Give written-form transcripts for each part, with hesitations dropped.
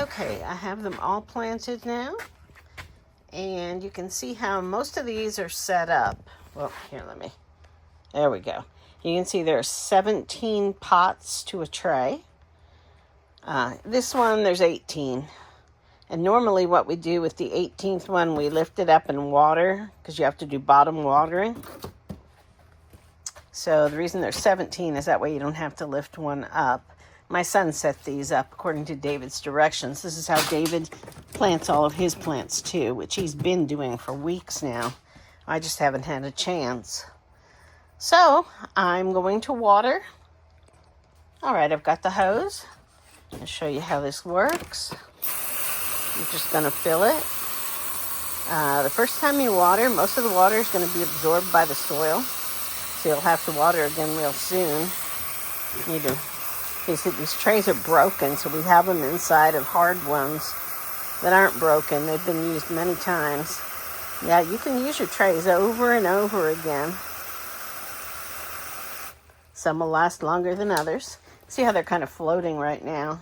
Okay, I have them all planted now. And you can see how most of these are set up. Well, here, there we go. You can see there are 17 pots to a tray. This one, there's 18. And normally what we do with the 18th one, we lift it up and water, because you have to do bottom watering. So the reason there's 17 is that way you don't have to lift one up. My son set these up according to David's directions. This is how David plants all of his plants too, which he's been doing for weeks now. I just haven't had a chance. So I'm going to water. All right, I've got the hose. I'll show you how this works. I'm just going to fill it. The first time you water, most of the water is going to be absorbed by the soil. So you'll have to water again real soon. These trays are broken, so we have them inside of hard ones that aren't broken. They've been used many times. Yeah, you can use your trays over and over again. Some will last longer than others. See how they're kind of floating right now?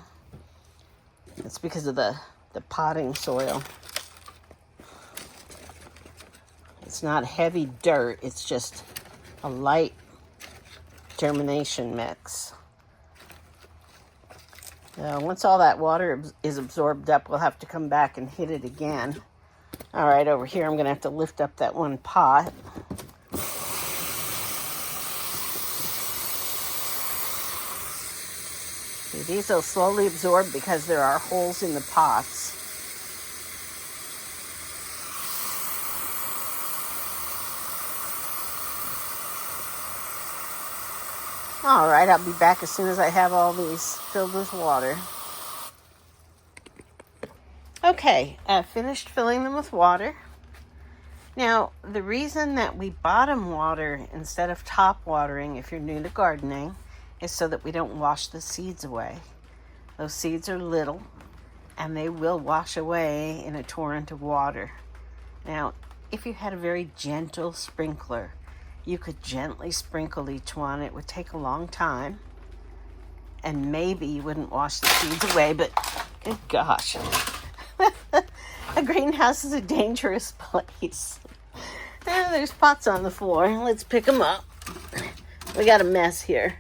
It's because of the potting soil. It's not heavy dirt, it's just a light germination mix. Once all that water is absorbed up, we'll have to come back and hit it again. All right, over here I'm going to have to lift up that one pot. See, these will slowly absorb because there are holes in the pots. All right, I'll be back as soon as I have all these filled with water. Okay, I've finished filling them with water. Now, the reason that we bottom water instead of top watering, if you're new to gardening, is so that we don't wash the seeds away. Those seeds are little, and they will wash away in a torrent of water. Now, if you had a very gentle sprinkler, you could gently sprinkle each one. It would take a long time, and maybe you wouldn't wash the seeds away, but good gosh. A greenhouse is a dangerous place. There's pots on the floor. Let's pick them up. We got a mess here.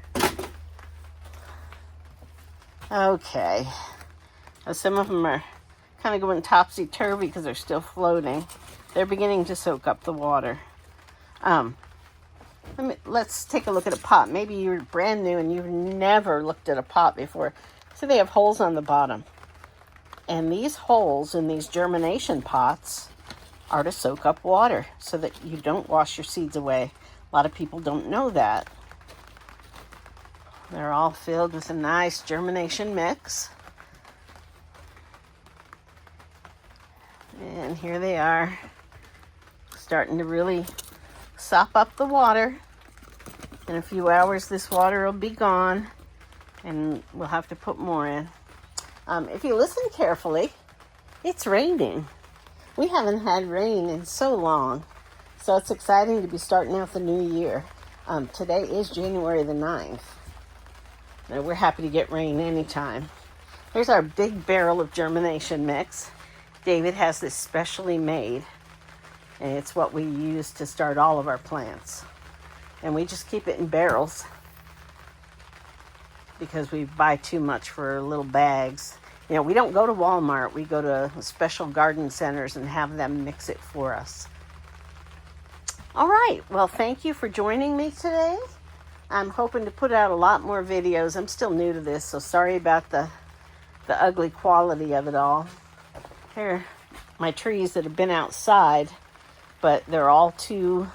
Okay. Some of them are kind of going topsy-turvy because they're still floating. They're beginning to soak up the water. Let's take a look at a pot. Maybe you're brand new and you've never looked at a pot before. So they have holes on the bottom. And these holes in these germination pots are to soak up water so that you don't wash your seeds away. A lot of people don't know that. They're all filled with a nice germination mix. And here they are, starting to really sop up the water. In a few hours, this water will be gone, and we'll have to put more in. If you listen carefully, it's raining. We haven't had rain in so long, so it's exciting to be starting out the new year. Today is January the 9th. Now, we're happy to get rain anytime. Here's our big barrel of germination mix. David has this specially made, and it's what we use to start all of our plants. And we just keep it in barrels because we buy too much for little bags. You know, we don't go to Walmart. We go to special garden centers and have them mix it for us. All right. Well, thank you for joining me today. I'm hoping to put out a lot more videos. I'm still new to this, so sorry about the ugly quality of it all. Here are my trees that have been outside, but they're all too,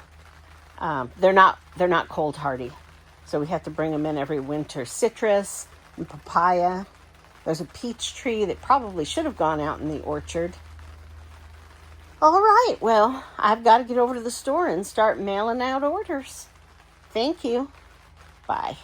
they're not cold hardy. So we have to bring them in every winter. Citrus and papaya. There's a peach tree that probably should have gone out in the orchard. All right, well, I've got to get over to the store and start mailing out orders. Thank you. Bye.